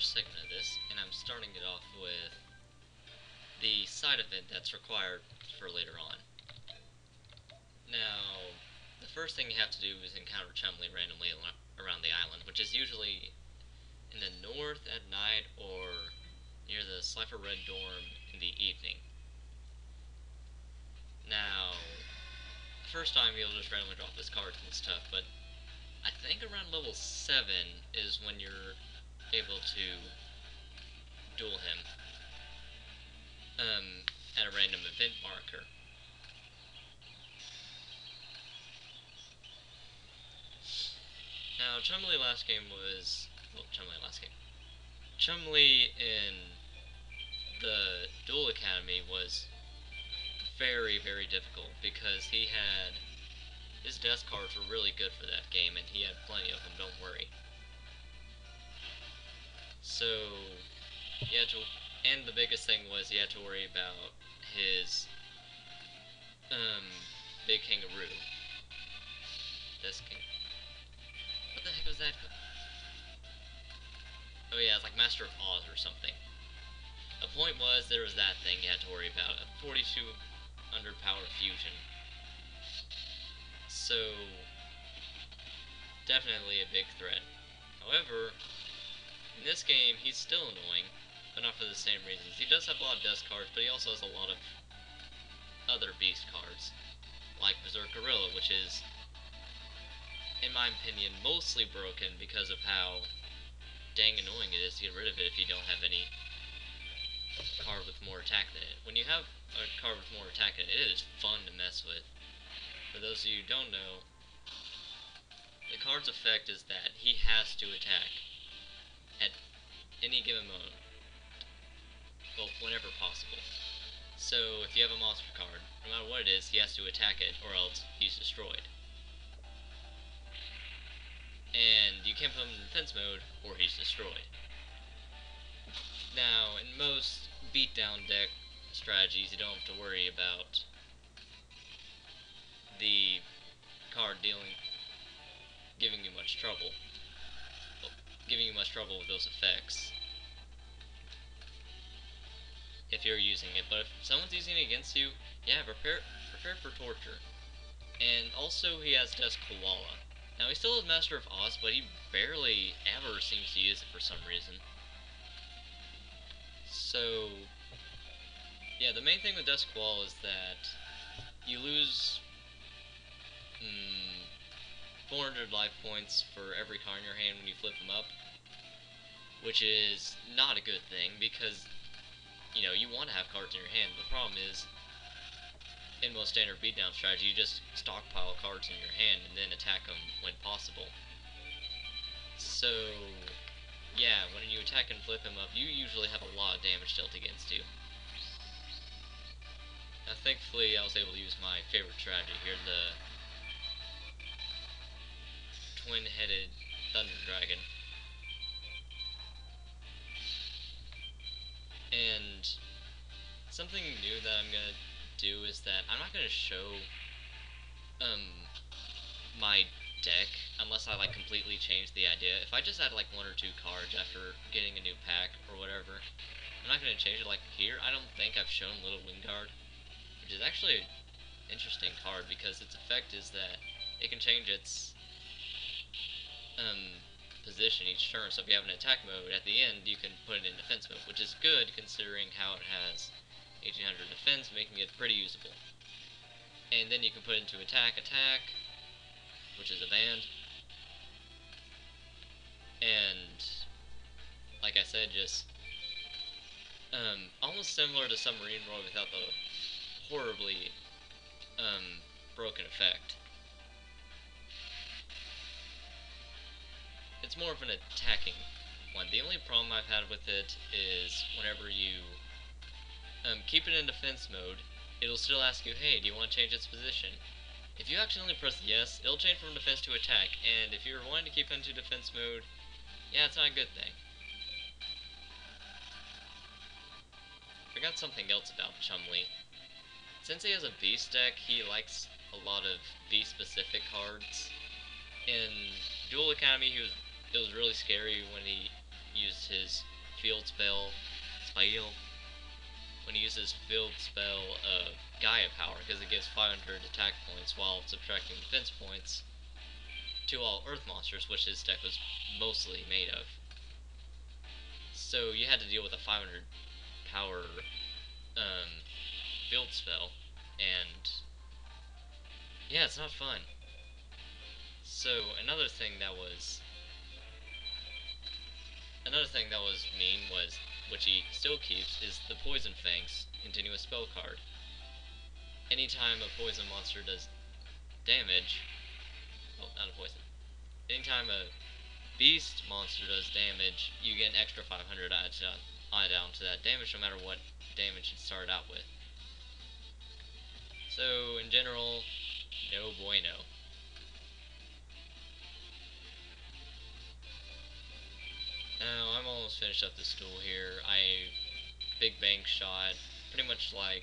segment of this, and I'm starting it off with the side event that's required for later on. Now, the first thing you have to do is encounter Chumley randomly around the island, which is usually in the north at night or near the Slifer Red dorm in the evening. Now, the first time you'll just randomly drop his cards and stuff, but I think around level 7 is when you're able to duel him at a random event marker. Now, Chumley last game was... well, Chumley in the Duel Academy was very, very difficult because he had... his death cards were really good for that game, and he had plenty of them, don't worry. So, you had to... and the biggest thing was you had to worry about his big kangaroo. Death king. What the heck was that? Oh yeah, it's like Master of Oz or something. The point was there was that thing you had to worry about, a 42 underpower fusion. So, definitely a big threat. However, in this game he's still annoying, but not for the same reasons. He does have a lot of death cards, but he also has a lot of other beast cards, like Berserk Gorilla, which is, in my opinion, mostly broken because of how dang annoying it is to get rid of it if you don't have any card with more attack than it. When you have a card with more attack than it, it is fun to mess with. For those of you who don't know, the card's effect is that he has to attack at any given moment. Well, whenever possible. So, if you have a monster card, no matter what it is, he has to attack it, or else he's destroyed. And you can't put him in defense mode, or he's destroyed. Now, in most beatdown deck strategies, you don't have to worry about the card giving you much trouble. Well, giving you much trouble with those effects if you're using it. But if someone's using it against you, yeah, prepare for torture. And also, he has Death Koala. Now, he still has Master of Oz, but he barely ever seems to use it for some reason. So, yeah, the main thing with Death Koala is that you lose 400 life points for every card in your hand when you flip them up, which is not a good thing because, you know, you want to have cards in your hand. The problem is, in most standard beatdown strategy, you just stockpile cards in your hand and then attack them when possible. So, yeah, when you attack and flip him up, you usually have a lot of damage dealt against you. Now, thankfully, I was able to use my favorite strategy here, the twin-headed Thunder Dragon. And something new that I'm gonna do is that I'm not gonna show my deck unless I like completely change the idea. If I just add like 1 or 2 cards after getting a new pack or whatever, I'm not gonna change it. Like here, I don't think I've shown Little Wingard, which is actually an interesting card because its effect is that it can change its position each turn. So if you have an attack mode, at the end you can put it in defense mode, which is good considering how it has 1800 defense, making it pretty usable. And then you can put it into attack, which is a band. And like I said, just almost similar to Submarine Roy without the horribly broken effect. It's more of an attacking one. The only problem I've had with it is whenever you keep it in defense mode, it'll still ask you, hey, do you want to change its position? If you accidentally press yes, it'll change from defense to attack, and if you're wanting to keep it into defense mode, yeah, it's not a good thing. Forgot something else about Chumley. Since he has a beast deck, he likes a lot of beast-specific cards. In Duel Academy, it was really scary when he used his field spell, when he uses field spell of Gaia power, because it gives 500 attack points while subtracting defense points to all Earth monsters, which his deck was mostly made of. So you had to deal with a 500 power field spell, and yeah, it's not fun. So another thing that was mean was, which he still keeps, is the Poison Fangs continuous spell card. Anytime a poison monster does damage, well, not a poison. Anytime a beast monster does damage, you get an extra 500 added on to that damage, no matter what damage it started out with. So, in general, no bueno. Now, I'm almost finished up this duel here. Big Bang Shot, pretty much like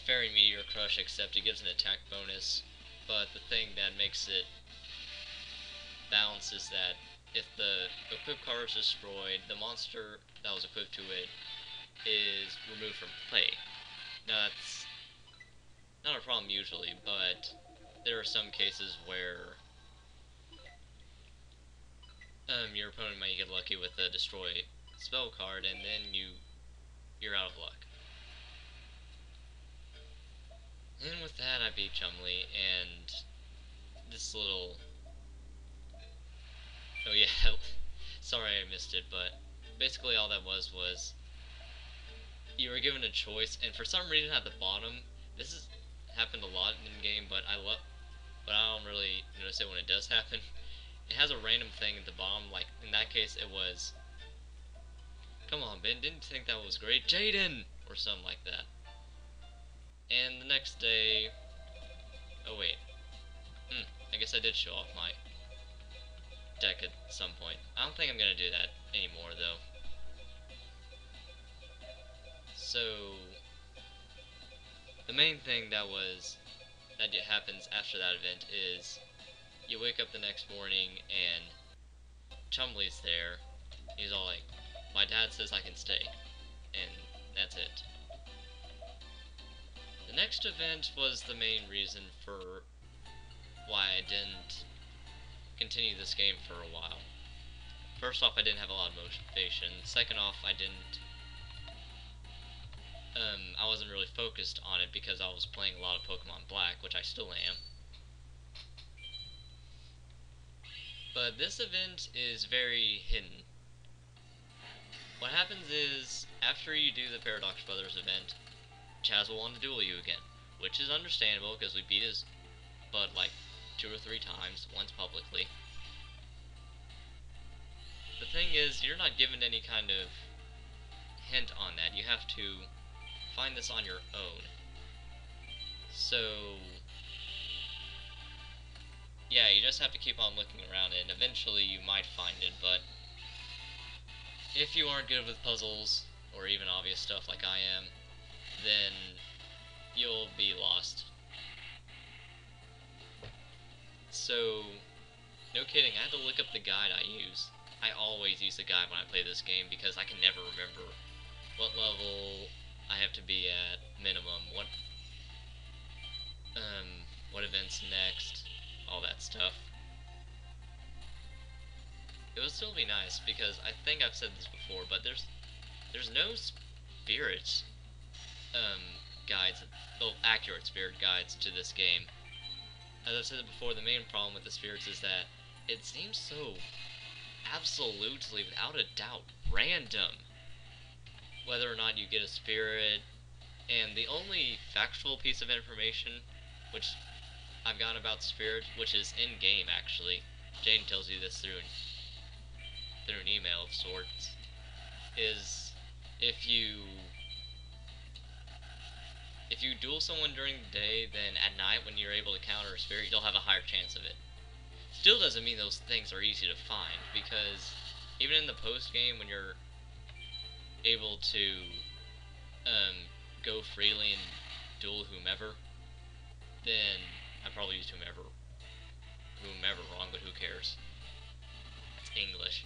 Fairy Meteor Crush, except it gives an attack bonus. But the thing that makes it balance is that if the equipped card is destroyed, the monster that was equipped to it is removed from play. Now, that's not a problem usually, but there are some cases where your opponent might get lucky with a destroy spell card, and then you're out of luck. And with that, I beat Chumley, and this little... Oh yeah, sorry I missed it, but basically all that was you were given a choice, and for some reason at the bottom, this has happened a lot in game, but I don't really notice it when it does happen. It has a random thing at the bottom, like in that case it was, "Come on, Ben, didn't you think that was great, Jaden?" or something like that. And the next day, oh wait, I guess I did show off my deck at some point. I don't think I'm gonna do that anymore though. So the main thing that happens after that event is you wake up the next morning and Chumley's there. He's all like, "My dad says I can stay," and that's it. The next event was the main reason for why I didn't continue this game for a while. First off, I didn't have a lot of motivation. Second off, I wasn't really focused on it because I was playing a lot of Pokemon Black, which I still am. But this event is very hidden. What happens is, after you do the Paradox Brothers event, Chaz will want to duel you again, which is understandable because we beat his butt like 2 or 3 times, once publicly. The thing is, you're not given any kind of hint on that. You have to find this on your own. So, yeah, you just have to keep on looking around and eventually you might find it, but if you aren't good with puzzles, or even obvious stuff like I am, then you'll be lost. So, no kidding, I had to look up the guide I use. I always use the guide when I play this game because I can never remember what level I have to be at minimum, what event's next, all that stuff. It would still be nice because I think I've said this before, but there's no spirit guides, well, accurate spirit guides to this game. As I've said before, the main problem with the spirits is that it seems so absolutely, without a doubt, random whether or not you get a spirit. And the only factual piece of information which I've gotten about spirit, which is in game actually, Jane tells you this through an email of sorts, is if you duel someone during the day, then at night when you're able to counter a spirit, you'll have a higher chance of it. Still doesn't mean those things are easy to find, because even in the post game when you're able to go freely and duel whomever, then I probably used whomever wrong, but who cares? English.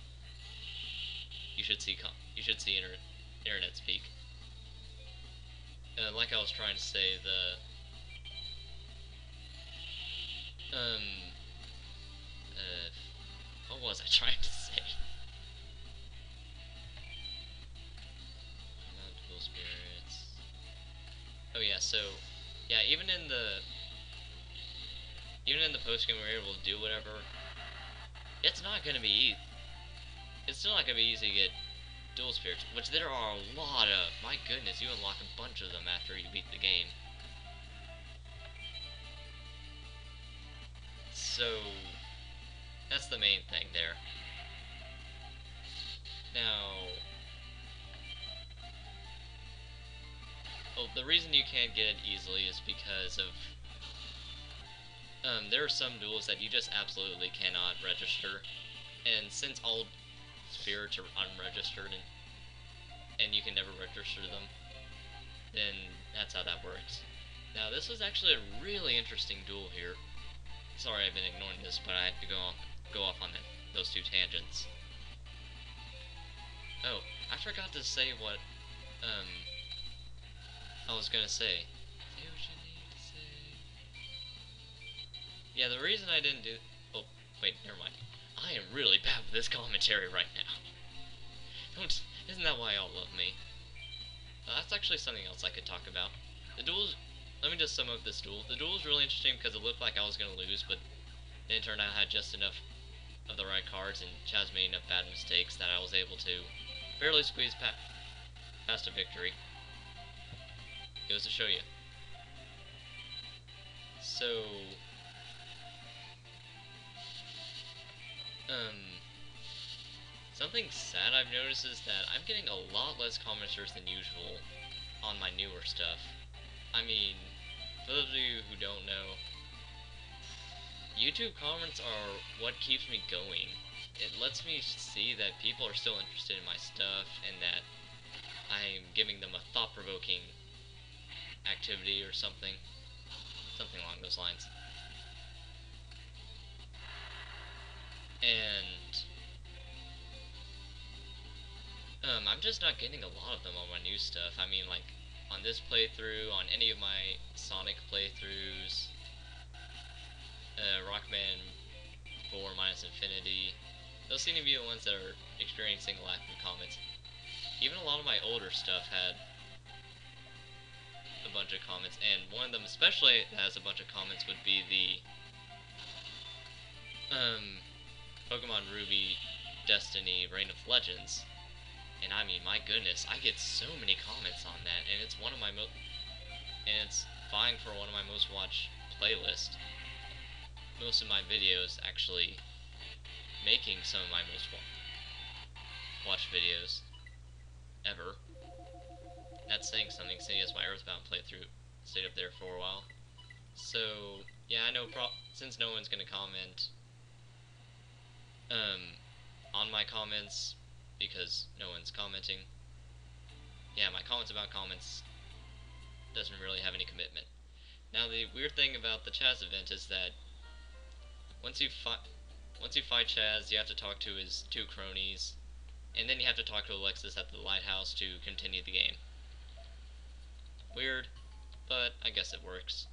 You should see internet speak. Like I was trying to say, um, uh, what was I trying to say? Not dual spirits. Oh yeah, so yeah, even in the post game we're able to do whatever. It's not gonna be. It's still not gonna be easy to get dual spirits, which there are a lot of. My goodness, you unlock a bunch of them after you beat the game. So that's the main thing there. Now, well, the reason you can't get it easily is because of there are some duels that you just absolutely cannot register, and since all spirits are unregistered and you can never register them, then that's how that works. Now, this was actually a really interesting duel here. Sorry, I've been ignoring this, but I had to go off on those two tangents. Oh, I forgot to say what I was gonna say. Say what you need to say. Yeah, the reason I didn't do. Oh, wait, never mind. I am really bad with this commentary right now. Isn't that why y'all love me? That's actually something else I could talk about. The duels. Let me just sum up this duel. The duel was really interesting because it looked like I was gonna lose, but then it turned out I had just enough of the right cards, and Chaz made enough bad mistakes that I was able to barely squeeze past a victory. Goes to show you. So, something sad I've noticed is that I'm getting a lot less commenters than usual on my newer stuff. I mean, for those of you who don't know, YouTube comments are what keeps me going. It lets me see that people are still interested in my stuff and that I'm giving them a thought-provoking activity or something along those lines. And I'm just not getting a lot of them on my new stuff. I mean, like on this playthrough, on any of my Sonic playthroughs, Rockman 4 minus Infinity, those seem to be the ones that are experiencing a lack of comments. Even a lot of my older stuff had a bunch of comments, and one of them especially that has a bunch of comments would be the Pokemon Ruby Destiny Reign of Legends. And I mean, my goodness, I get so many comments on that, and it's one of my and it's vying for one of my most watched playlists. Most of my videos actually making some of my most watched videos ever. That's saying something, seeing as my Earthbound playthrough stayed up there for a while. So yeah, I know since no one's gonna comment on my comments because no one's commenting. Yeah, my comments about comments doesn't really have any commitment. Now the weird thing about the Chaz event is that once you fight Chaz, you have to talk to his two cronies, and then you have to talk to Alexis at the lighthouse to continue the game. Weird, but I guess it works.